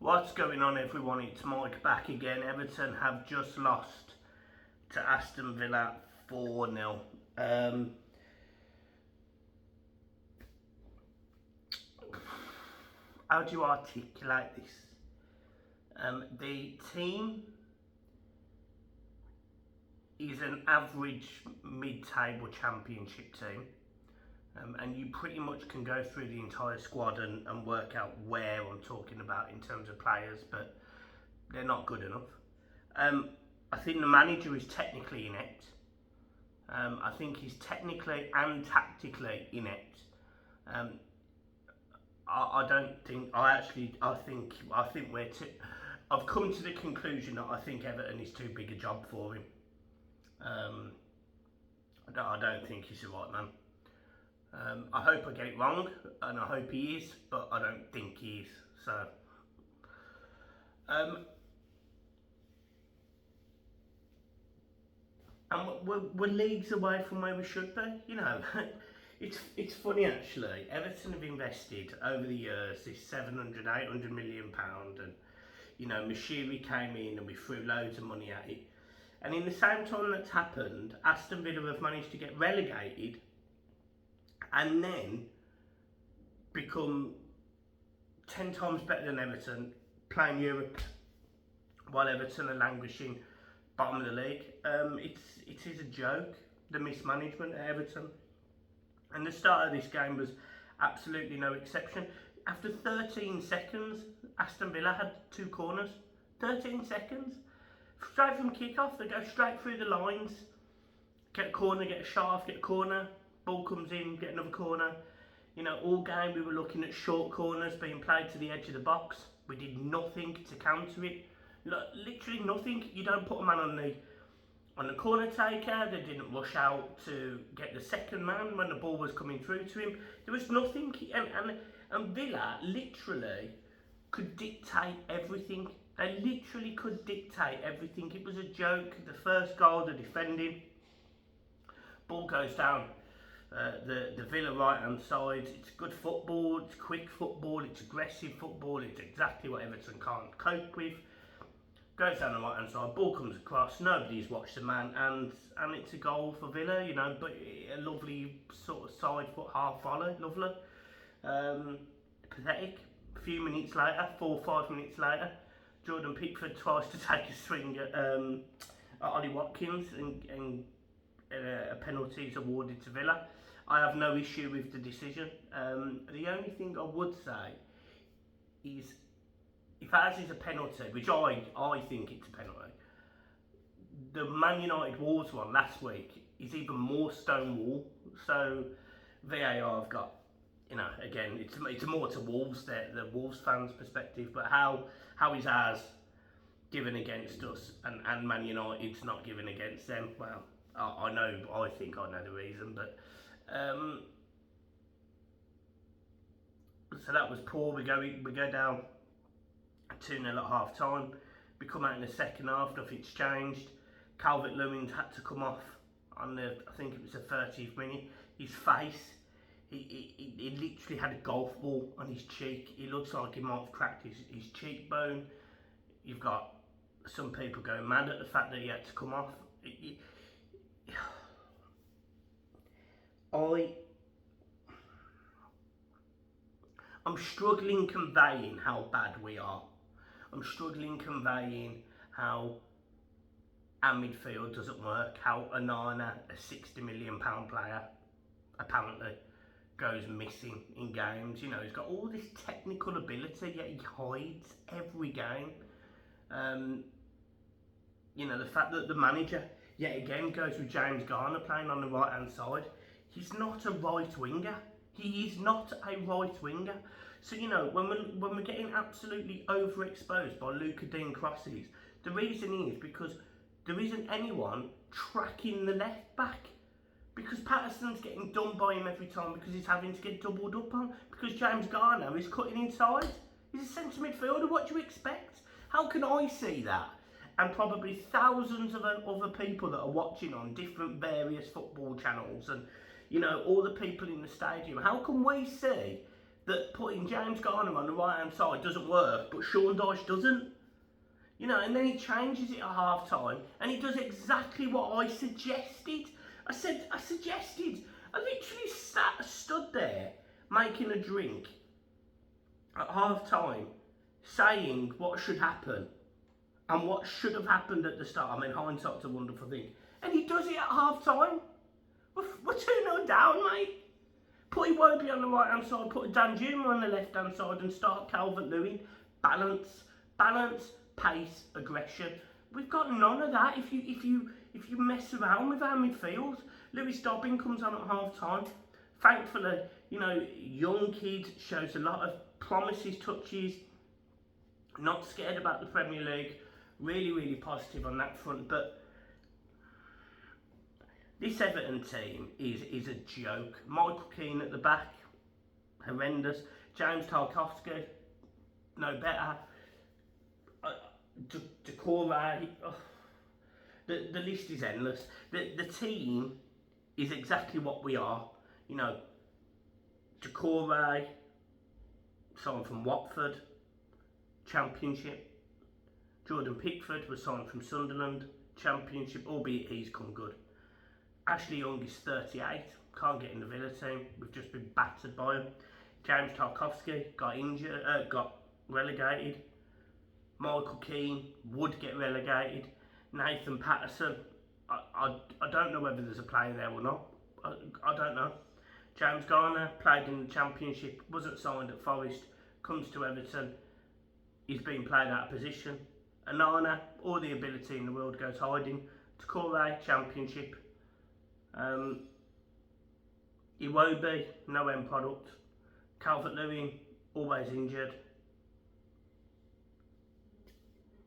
What's going on, everyone? It's Mike back again. Everton have just lost to Aston Villa 4-0. How do you articulate this? The team is an average mid-table championship team. And you pretty much can go through the entire squad and work out where I'm talking about in terms of players, but they're not good enough. I think the manager is technically inept. I think he's technically and tactically inept. I think we're too. I've come to the conclusion that I think Everton is too big a job for him. I don't think he's the right man. I hope I get it wrong, and I hope he is, but I don't think he is. So, and we're leagues away from where we should be. You know, it's funny actually. Everton have invested over the years this 800 million pound, and you know, Mashiri came in and we threw loads of money at it. And in the same time that's happened, Aston Villa have managed to get relegated and then become 10 times better than Everton, playing Europe while Everton are languishing bottom of the league. It is a joke, the mismanagement at Everton. And the start of this game was absolutely no exception. After 13 seconds, Aston Villa had 2 corners. 13 seconds. Straight from kick-off, they go straight through the lines. Get a corner, get a shot off, get a corner. Ball comes in, get another corner. You know, all game we were looking at short corners being played to the edge of the box. We did nothing to counter it. Literally nothing. You don't put a man on the corner taker. They didn't rush out to get the second man when the ball was coming through to him. There was nothing. And Villa literally could dictate everything. They literally could dictate everything. It was a joke. The first goal, the defending. Ball goes down the Villa right hand side. It's good football, it's quick football, it's aggressive football, it's exactly what Everton can't cope with. Goes down the right hand side, ball comes across, nobody's watched the man, and it's a goal for Villa, you know, but a lovely sort of side foot half volley, lovely. Pathetic. A few minutes later, 4 or 5 minutes later, Jordan Pickford tries to take a swing at Ollie Watkins and a penalty is awarded to Villa. I have no issue with the decision. The only thing I would say is, if ours is a penalty, which I think it's a penalty, the Man United Wolves one last week is even more stonewall. So VAR have got, you know, again, it's more to Wolves, the Wolves fans' perspective, but how is ours given against us and Man United's not given against them? Well, I think I know the reason, but so that was poor. We go down 2-0 at half time. We come out in the second half, nothing's changed. Calvert-Lewin's had to come off on I think it was the 30th minute. His face, he literally had a golf ball on his cheek. He looks like he might have cracked his cheekbone. You've got some people going mad at the fact that he had to come off. I'm struggling conveying how bad we are. I'm struggling conveying how our midfield doesn't work, how Onana, a £60 million player, apparently goes missing in games. You know, he's got all this technical ability, yet he hides every game. You know, the fact that the manager yet again goes with James Garner playing on the right hand side. He's not a right winger. He is not a right winger. So, you know, when we're getting absolutely overexposed by Luca Dean crosses, the reason is because there isn't anyone tracking the left back. Because Patterson's getting done by him every time because he's having to get doubled up on. Because James Garner is cutting inside. He's a centre midfielder. What do you expect? How can I see that? And probably thousands of other people that are watching on different various football channels and, you know, all the people in the stadium. How can we see that putting James Garner on the right hand side doesn't work, but Sean Dyche doesn't. You know, and then he changes it at half time and he does exactly what I suggested. I suggested. I literally stood there making a drink at half time, saying what should happen and what should have happened at the start. I mean, hindsight's a wonderful thing. And he does it at half time. We're 2-0 down, mate. Put Iwobi on the right hand side, put Danjuma on the left hand side, and start Calvert-Lewin. Balance, pace, aggression. We've got none of that. If you mess around with our midfield, Lewis Dobbin comes on at half time. Thankfully, you know, young kid, shows a lot of promises, touches. Not scared about the Premier League. Really positive on that front. But this Everton team is a joke. Michael Keane at the back, horrendous. James Tarkowski, no better. Decore, the list is endless. The team is exactly what we are. You know, Decore, signed from Watford, Championship. Jordan Pickford was signed from Sunderland, Championship, albeit he's come good. Ashley Young is 38, can't get in the Villa team. We've just been battered by him. James Tarkowski got injured, got relegated. Michael Keane would get relegated. Nathan Patterson, I don't know whether there's a player there or not. I don't know. James Garner played in the Championship, wasn't signed at Forest, comes to Everton, he's being played out of position. Anana, all the ability in the world goes hiding. Decore, Championship. Iwobi, no end product. Calvert-Lewin, always injured.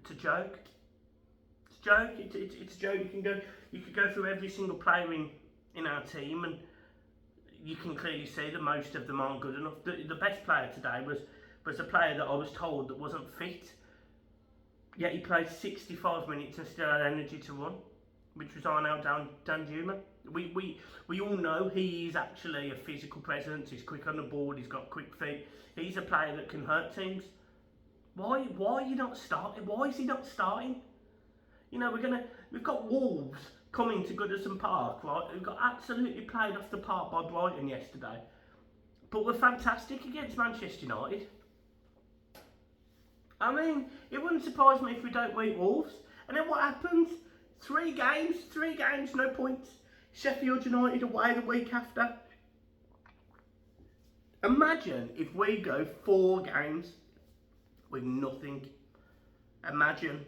It's a joke. It's a joke. It's a joke. You could go through every single player in our team, and you can clearly see that most of them aren't good enough. The best player today was a player that I was told that wasn't fit. Yet he played 65 minutes and still had energy to run, which was Arnaud Danjuma. We all know he is actually a physical presence. He's quick on the ball. He's got quick feet. He's a player that can hurt teams. Why are you not starting? Why is he not starting? You know, we've got Wolves coming to Goodison Park, right? Who got absolutely played off the park by Brighton yesterday, but we're fantastic against Manchester United. I mean, it wouldn't surprise me if we don't beat Wolves. And then what happens? 3 games, no points. Sheffield United away the week after. Imagine if we go 4 games with nothing. Imagine.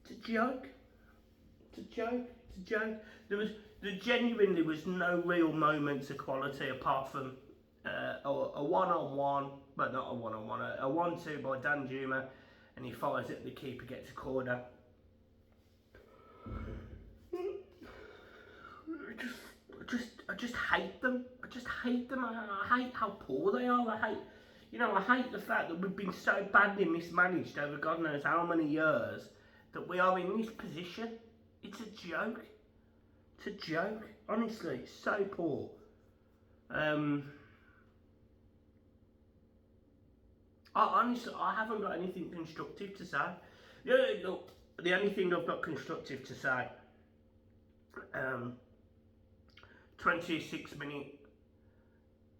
It's a joke. There genuinely was no real moments of quality apart from a one-on-one, but not a one-on-one, a 1-2 by Danjuma, and he fires it, the keeper gets a corner. I just hate them. I hate how poor they are. I hate the fact that we've been so badly mismanaged over God knows how many years that we are in this position. It's a joke. Honestly, it's so poor. I haven't got anything constructive to say. The only thing I've got constructive to say, 26 minute,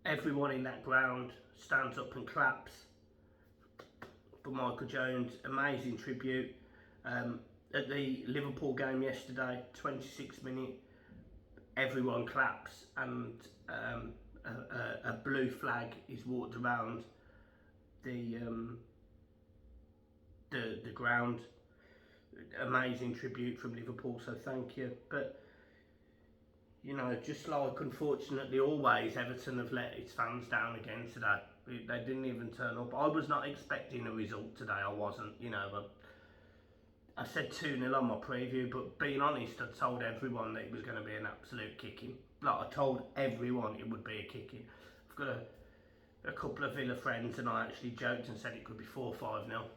everyone in that ground stands up and claps for Michael Jones. Amazing tribute. At the Liverpool game yesterday, 26 minute, everyone claps, and a blue flag is walked around the ground. Amazing tribute from Liverpool, so thank you. But you know, just like unfortunately always, Everton have let its fans down again today. They didn't even turn up. I was not expecting a result today. I wasn't. You know, I said 2-0 on my preview, but being honest, I told everyone that it was going to be an absolute kicking. Like, I told everyone it would be a kicking. I've got a couple of Villa friends, and I actually joked and said it could be 4-5-0.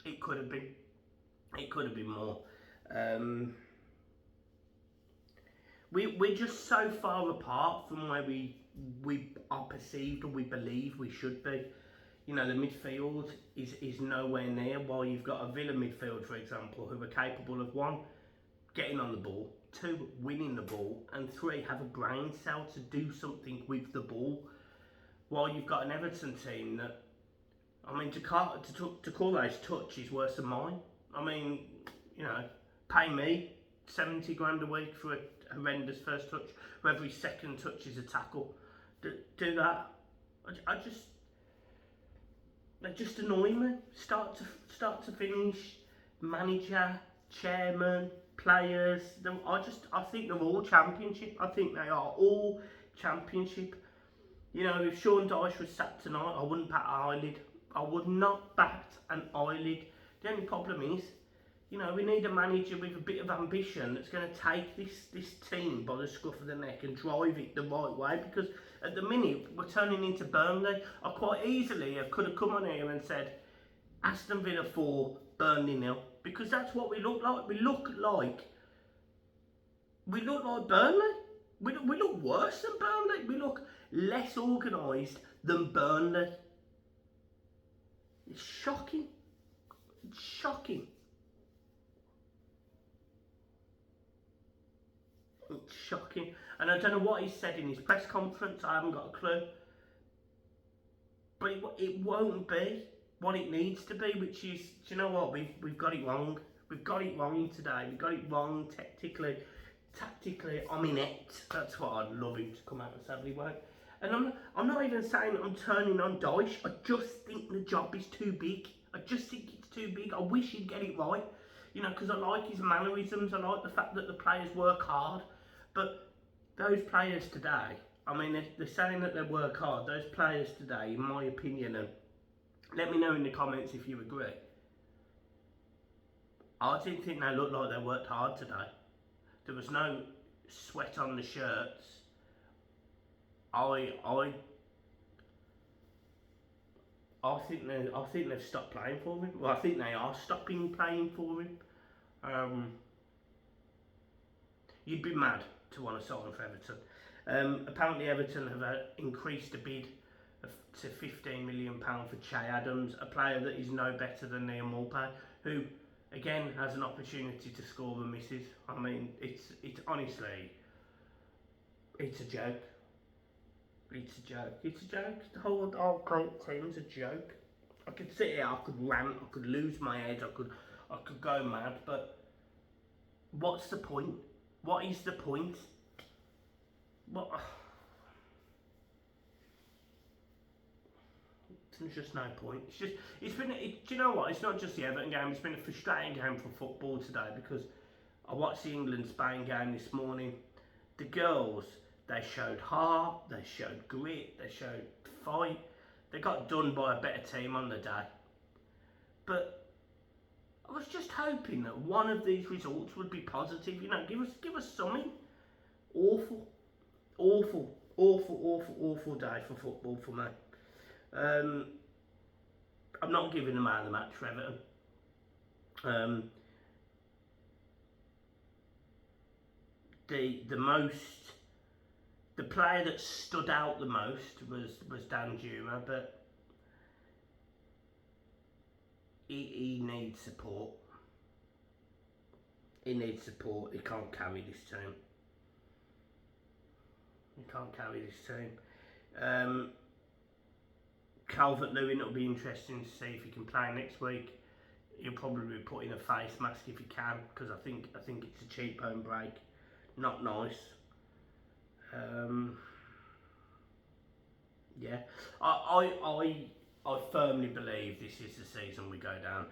It could have been. It could have been more. we're just so far apart from where we are perceived or we believe we should be. You know, the midfield is nowhere near. While you've got a Villa midfield, for example, who are capable of one, getting on the ball, two, winning the ball, and three, have a brain cell to do something with the ball. While you've got an Everton team that, I mean, to call those touch is worse than mine. I mean, you know, pay me 70 grand a week for a horrendous first touch, where every second touch is a tackle. Do that. They just annoy me. Start to finish. Manager, chairman, players. I think they're all championship. I think they are all championship. You know, if Sean Dyche was sacked tonight, I wouldn't bat an eyelid. I would not bat an eyelid. The only problem is, you know, we need a manager with a bit of ambition that's going to take this team by the scruff of the neck and drive it the right way, because at the minute we're turning into Burnley. I quite easily could have come on here and said Aston Villa 4, Burnley 0, because that's what we look like. We look like Burnley. We look worse than Burnley. We look less organised than Burnley. It's shocking. It's shocking. It's shocking. And I don't know what he said in his press conference. I haven't got a clue. But it won't be what it needs to be, which is, do you know what? We've got it wrong. We've got it wrong today. We've got it wrong tactically. I'm inept. That's what I'd love him to come out and say, but he won't. And I'm not even saying I'm turning on Dyche. I just think the job is too big. I just think it's too big. I wish he'd get it right. You know, because I like his mannerisms. I like the fact that the players work hard. But those players today, I mean, they're saying that they work hard. Those players today, in my opinion, and let me know in the comments if you agree, I didn't think they looked like they worked hard today. There was no sweat on the shirts. I think they've stopped playing for him. Well, I think they are stopping playing for him. You'd be mad to want to sign for Everton. Apparently Everton have increased the bid to £15 million for Che Adams, a player that is no better than Liam Maupay, who again has an opportunity to score the misses. I mean, it's honestly, it's a joke. It's a joke. It's a joke. The whole team's a joke. I could sit here, I could rant, I could lose my head, I could go mad, but what's the point? What is the point? What? There's just no point. Do you know what? It's not just the Everton game. It's been a frustrating game for football today, because I watched the England-Spain game this morning. The girls, they showed heart, they showed grit, they showed fight. They got done by a better team on the day. But I was just hoping that one of these results would be positive. You know, give us something. Awful day for football for me. I'm not giving them man of the match for Everton. The player that stood out the most was Dan Juma, but he needs support. He needs support. He can't carry this team. Calvert-Lewin, it'll be interesting to see if he can play next week. He'll probably be put in a face mask if he can, because I think it's a cheap home break. Not nice. Yeah, I firmly believe this is the season we go down.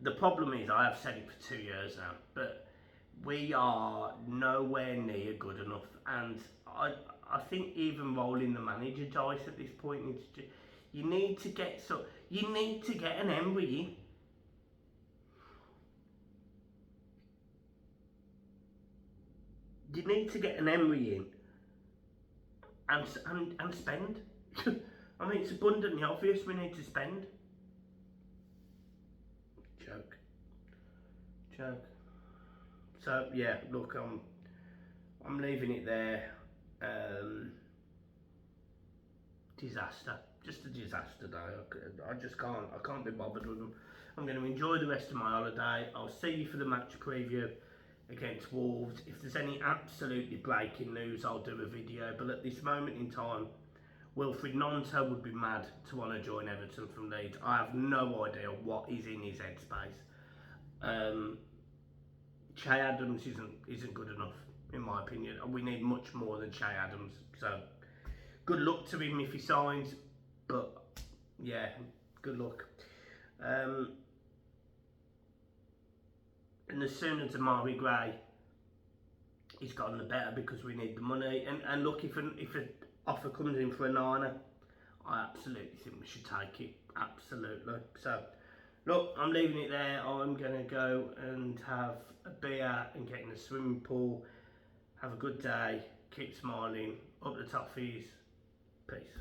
The problem is, I have said it for 2 years now, but we are nowhere near good enough, and I think even rolling the manager dice at this point is just, you need to get an Emery in. You need to get an Emery in and spend. I mean, it's abundantly obvious we need to spend. Joke. So yeah, look, I'm leaving it there. Disaster, just a disaster day. I just can't. I can't be bothered with them. I'm going to enjoy the rest of my holiday. I'll see you for the match preview against Wolves. If there's any absolutely breaking news, I'll do a video. But at this moment in time, Wilfried Gnonto would be mad to want to join Everton from Leeds. I have no idea what is in his headspace. Che Adams isn't good enough, in my opinion. We need much more than Che Adams. So, good luck to him if he signs. But, yeah, good luck. And the sooner Damari Gray is gotten the better, because we need the money. And look, if an offer comes in for a niner, I absolutely think we should take it. Absolutely. So, look, I'm leaving it there. I'm going to go and have a beer and get in the swimming pool. Have a good day. Keep smiling. Up the toffees. Peace.